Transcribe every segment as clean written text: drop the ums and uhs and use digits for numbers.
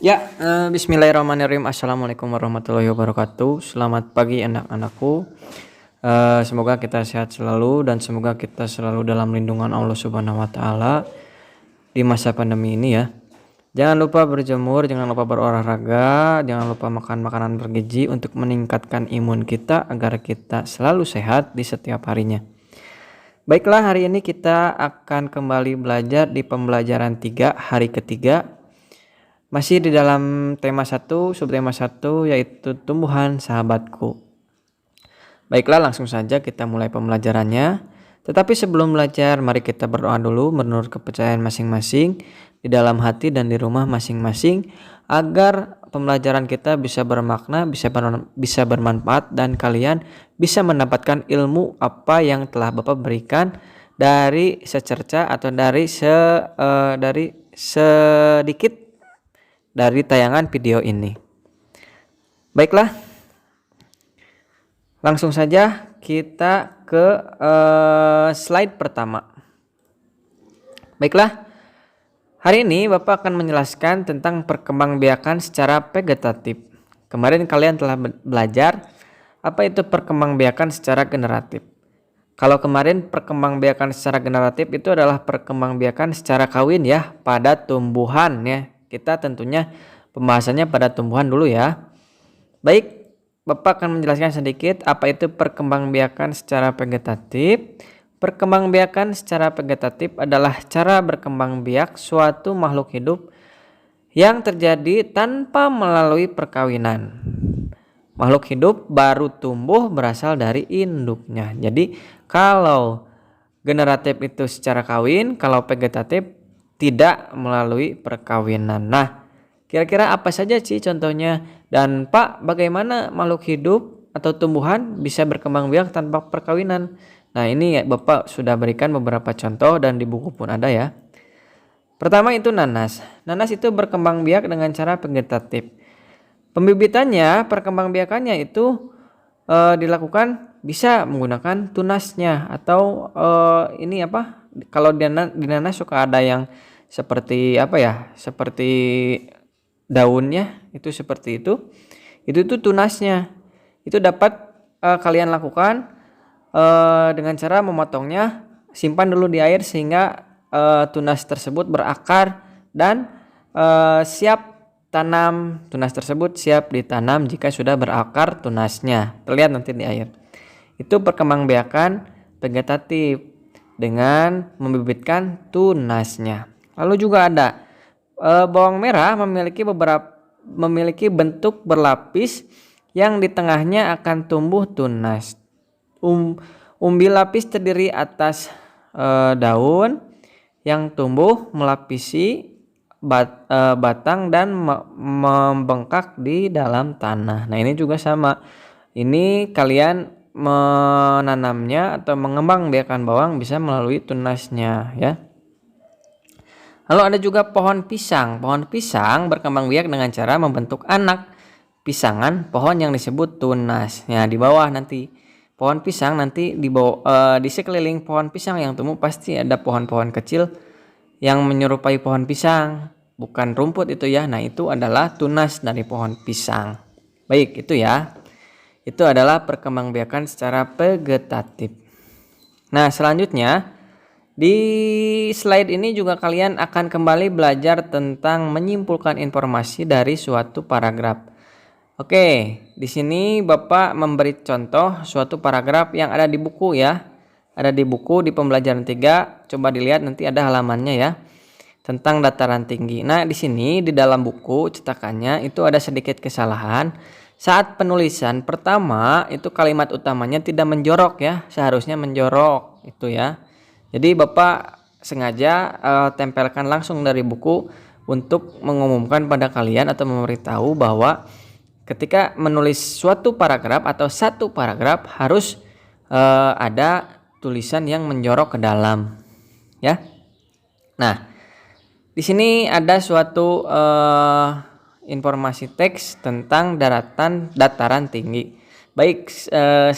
Bismillahirrahmanirrahim. Assalamualaikum warahmatullahi wabarakatuh. Selamat pagi anak-anakku. Semoga kita sehat selalu dan semoga kita selalu dalam lindungan Allah Subhanahu wa taala di masa pandemi ini ya. Jangan lupa berjemur, jangan lupa berolahraga, jangan lupa makan makanan bergizi untuk meningkatkan imun kita agar kita selalu sehat di setiap harinya. Baiklah, hari ini kita akan kembali belajar di pembelajaran 3 hari ketiga. Masih di dalam tema 1, subtema 1 yaitu tumbuhan sahabatku. Baiklah, langsung saja kita mulai pembelajarannya. Tetapi sebelum belajar, mari kita berdoa dulu menurut kepercayaan masing-masing di dalam hati dan di rumah masing-masing agar pembelajaran kita bisa bermakna, bisa bermanfaat dan kalian bisa mendapatkan ilmu apa yang telah Bapak berikan dari secerca atau dari sedikit dari tayangan video ini. Baiklah, langsung saja kita ke slide pertama. Baiklah, hari ini Bapak akan menjelaskan tentang perkembangbiakan secara vegetatif. Kemarin kalian telah belajar apa itu perkembangbiakan secara generatif. Kalau kemarin perkembangbiakan secara generatif itu adalah perkembangbiakan secara kawin ya pada tumbuhan ya. Kita tentunya pembahasannya pada tumbuhan dulu ya. Baik, Bapak akan menjelaskan sedikit apa itu perkembangbiakan secara vegetatif. Perkembangbiakan secara vegetatif adalah cara berkembang biak suatu makhluk hidup yang terjadi tanpa melalui perkawinan. Makhluk hidup baru tumbuh berasal dari induknya. Jadi kalau generatif itu secara kawin, kalau vegetatif tidak melalui perkawinan. Nah, kira-kira apa saja sih contohnya? Dan Pak, bagaimana makhluk hidup atau tumbuhan bisa berkembang biak tanpa perkawinan? Nah, ini ya, Bapak sudah berikan beberapa contoh dan di buku pun ada ya. Pertama itu nanas. Nanas itu berkembang biak dengan cara vegetatif. Pembibitannya, perkembangbiakannya itu dilakukan bisa menggunakan tunasnya atau kalau di nanas suka ada yang seperti seperti daunnya itu seperti itu tunasnya itu dapat kalian lakukan dengan cara memotongnya, simpan dulu di air sehingga tunas tersebut berakar dan siap tanam. Tunas tersebut siap ditanam jika sudah berakar tunasnya, terlihat nanti di air. Itu perkembangbiakan vegetatif dengan membibitkan tunasnya. Lalu juga ada bawang merah memiliki bentuk berlapis yang di tengahnya akan tumbuh tunas. Umbi lapis terdiri atas daun yang tumbuh melapisi batang dan membengkak di dalam tanah. Nah, ini juga sama. Ini kalian menanamnya atau mengembangbiakan bawang bisa melalui tunasnya ya. Lalu ada juga pohon pisang. Pohon pisang berkembang biak dengan cara membentuk anak pisangan pohon yang disebut tunas. Ya, di bawah nanti pohon pisang nanti di sekeliling pohon pisang yang tumbuh pasti ada pohon-pohon kecil yang menyerupai pohon pisang, bukan rumput itu ya. Nah, itu adalah tunas dari pohon pisang. Baik, itu ya. Itu adalah perkembangbiakan secara vegetatif. Nah, selanjutnya di slide ini juga kalian akan kembali belajar tentang menyimpulkan informasi dari suatu paragraf. Oke, di sini Bapak memberi contoh suatu paragraf yang ada di buku ya. Ada di buku di pembelajaran 3. Coba dilihat nanti ada halamannya ya. Tentang dataran tinggi. Nah, di sini di dalam buku cetakannya itu ada sedikit kesalahan. Saat penulisan pertama itu kalimat utamanya tidak menjorok ya. Seharusnya menjorok itu ya. Jadi Bapak sengaja tempelkan langsung dari buku untuk mengumumkan pada kalian atau memberitahu bahwa ketika menulis suatu paragraf atau satu paragraf harus ada tulisan yang menjorok ke dalam ya. Nah, di sini ada suatu informasi teks tentang dataran tinggi. Baik,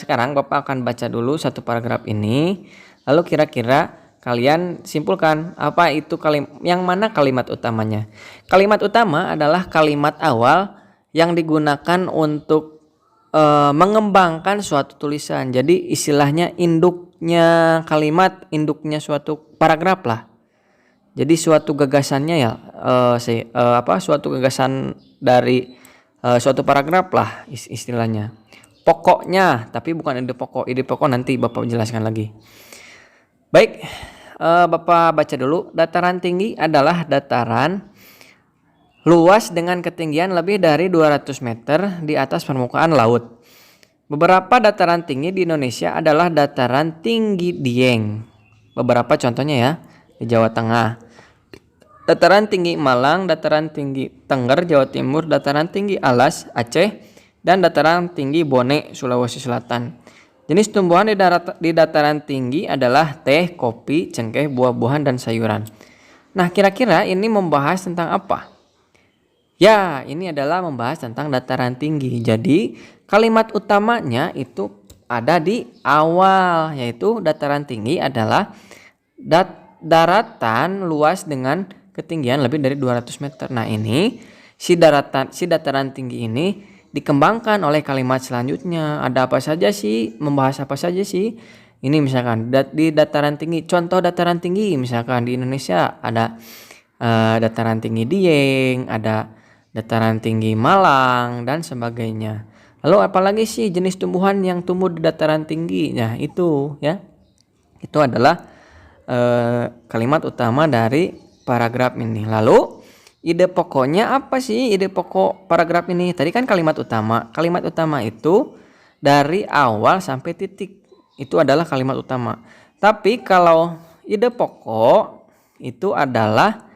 sekarang Bapak akan baca dulu satu paragraf ini. Lalu kira-kira kalian simpulkan apa itu yang mana kalimat utamanya. Kalimat utama adalah kalimat awal yang digunakan untuk mengembangkan suatu tulisan. Jadi istilahnya induknya kalimat, induknya suatu paragraf lah. Jadi suatu gagasannya ya, suatu gagasan dari suatu paragraf lah istilahnya. Pokoknya, tapi bukan ide pokok. Ide pokok nanti Bapak jelaskan lagi. Baik, Bapak baca dulu. Dataran tinggi adalah dataran luas dengan ketinggian lebih dari 200 meter di atas permukaan laut. Beberapa dataran tinggi di Indonesia adalah dataran tinggi Dieng. Beberapa contohnya ya, di Jawa Tengah. Dataran tinggi Malang, dataran tinggi Tengger, Jawa Timur, dataran tinggi Alas, Aceh, dan dataran tinggi Bone, Sulawesi Selatan. Jenis tumbuhan di dataran tinggi adalah teh, kopi, cengkeh, buah-buahan, dan sayuran. Nah, kira-kira ini membahas tentang apa? Ya, ini adalah membahas tentang dataran tinggi. Jadi, kalimat utamanya itu ada di awal, yaitu dataran tinggi adalah daratan luas dengan ketinggian lebih dari 200 meter. Nah, ini si dataran tinggi ini dikembangkan oleh kalimat selanjutnya. Ada apa saja sih? Membahas apa saja sih? Ini misalkan di dataran tinggi, contoh dataran tinggi misalkan di Indonesia ada dataran tinggi Dieng, ada dataran tinggi Malang, dan sebagainya. Lalu apalagi sih jenis tumbuhan yang tumbuh di dataran tinggi? Nah, itu ya. Itu adalah kalimat utama dari paragraf ini. Lalu ide pokoknya apa sih ide pokok paragraf ini? Tadi kan kalimat utama. Kalimat utama itu dari awal sampai titik. Itu adalah kalimat utama. Tapi kalau ide pokok itu adalah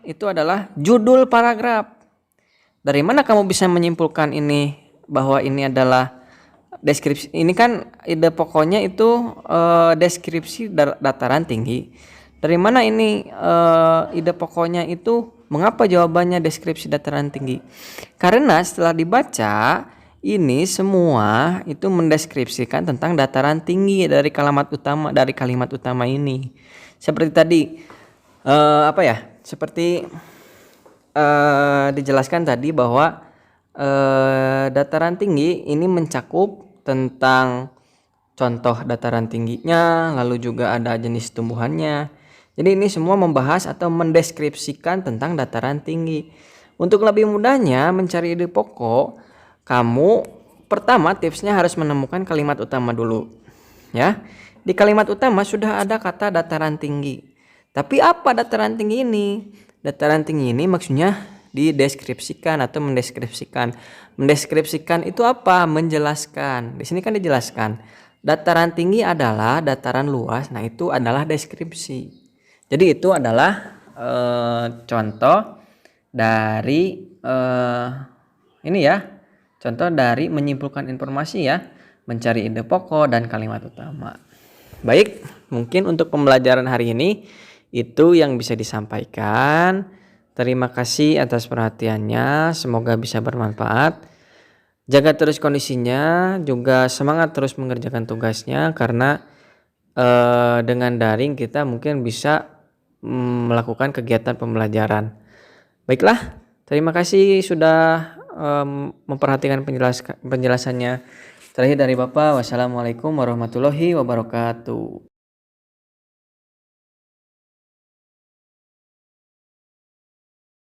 Itu adalah judul paragraf. Dari mana kamu bisa menyimpulkan ini bahwa ini adalah deskripsi? Ini kan ide pokoknya itu deskripsi dataran tinggi. Dari mana ini ide pokoknya itu? Mengapa jawabannya deskripsi dataran tinggi? Karena setelah dibaca ini semua itu mendeskripsikan tentang dataran tinggi dari kalimat utama ini. Seperti tadi seperti dijelaskan tadi bahwa dataran tinggi ini mencakup tentang contoh dataran tingginya, lalu juga ada jenis tumbuhannya. Jadi ini semua membahas atau mendeskripsikan tentang dataran tinggi. Untuk lebih mudahnya mencari ide pokok, kamu pertama tipsnya harus menemukan kalimat utama dulu. Ya, di kalimat utama sudah ada kata dataran tinggi. Tapi apa dataran tinggi ini? Dataran tinggi ini maksudnya dideskripsikan atau mendeskripsikan. Mendeskripsikan itu apa? Menjelaskan. Di sini kan dijelaskan. Dataran tinggi adalah dataran luas. Nah, itu adalah deskripsi. Jadi itu adalah contoh dari ini ya. Contoh dari menyimpulkan informasi ya. Mencari ide pokok dan kalimat utama. Baik, mungkin untuk pembelajaran hari ini itu yang bisa disampaikan. Terima kasih atas perhatiannya. Semoga bisa bermanfaat. Jaga terus kondisinya, juga semangat terus mengerjakan tugasnya karena dengan daring kita mungkin bisa melakukan kegiatan pembelajaran. Baiklah, terima kasih sudah memperhatikan penjelasannya. Terakhir dari Bapak, wassalamualaikum warahmatullahi wabarakatuh.